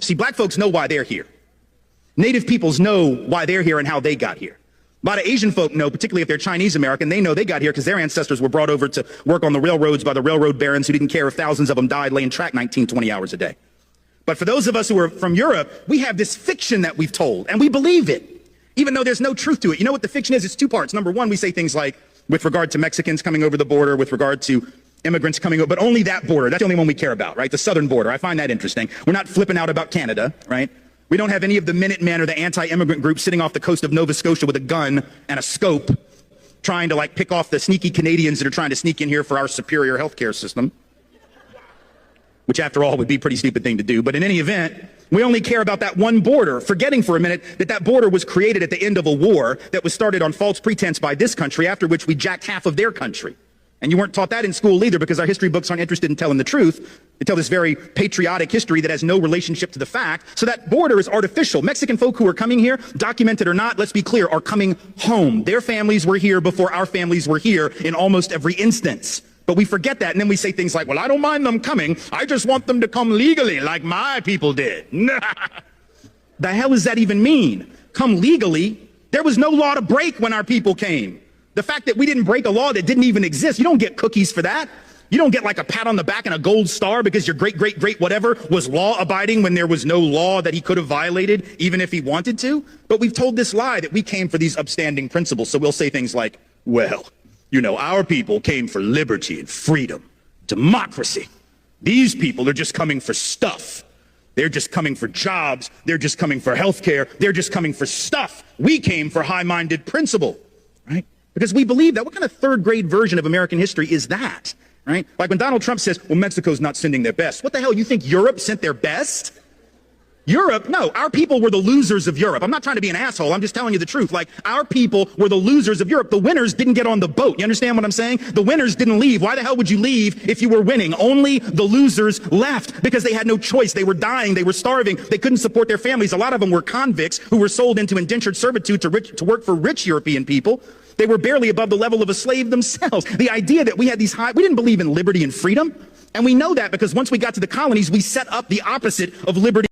See, black folks know why they're here. Native peoples know why they're here and how they got here. A lot of Asian folk know, particularly if they're Chinese American, they know they got here because their ancestors were brought over to work on the railroads by the railroad barons who didn't care if thousands of them died laying track 19, 20 hours a day. But for those of us who are from Europe, we have this fiction that we've told, and we believe it, even though there's no truth to it. You know what the fiction is? It's two parts. Number one, we say things like, with regard to Mexicans coming over the border, with regard to immigrants coming over, but only that border. That's the only one we care about, right? The southern border. I find that interesting. We're not flipping out about Canada, right? We don't have any of the Minutemen or the anti-immigrant groups sitting off the coast of Nova Scotia with a gun and a scope trying to like pick off the sneaky Canadians that are trying to sneak in here for our superior healthcare system, which after all would be a pretty stupid thing to do. But in any event, we only care about that one border, forgetting for a minute that that border was created at the end of a war that was started on false pretense by this country, after which we jacked half of their country. And you weren't taught that in school either, because our history books aren't interested in telling the truth. They tell this very patriotic history that has no relationship to the fact. So that border is artificial. Mexican folk who are coming here, documented or not, let's be clear, are coming home. Their families were here before our families were here in almost every instance. But we forget that, and then we say things like, well, I don't mind them coming. I just want them to come legally like my people did. The hell does that even mean? Come legally? There was no law to break when our people came. The fact that we didn't break a law that didn't even exist, you don't get cookies for that. You don't get like a pat on the back and a gold star because your great, great, great whatever was law abiding when there was no law that he could have violated, even if he wanted to. But we've told this lie that we came for these upstanding principles. So we'll say things like, well, you know, our people came for liberty and freedom, democracy. These people are just coming for stuff. They're just coming for jobs. They're just coming for healthcare. They're just coming for stuff. We came for high-minded principle, right? Because we believe that. What kind of third-grade version of American history is that, right? Like when Donald Trump says, well, Mexico's not sending their best. What the hell, you think Europe sent their best? Europe? No, our people were the losers of Europe. I'm not trying to be an asshole. I'm just telling you the truth. Like, our people were the losers of Europe. The winners didn't get on the boat. You understand what I'm saying? The winners didn't leave. Why the hell would you leave if you were winning? Only the losers left because they had no choice. They were dying. They were starving. They couldn't support their families. A lot of them were convicts who were sold into indentured servitude to work for rich European people. They were barely above the level of a slave themselves. The idea that we had these we didn't believe in liberty and freedom. And we know that because once we got to the colonies, we set up the opposite of liberty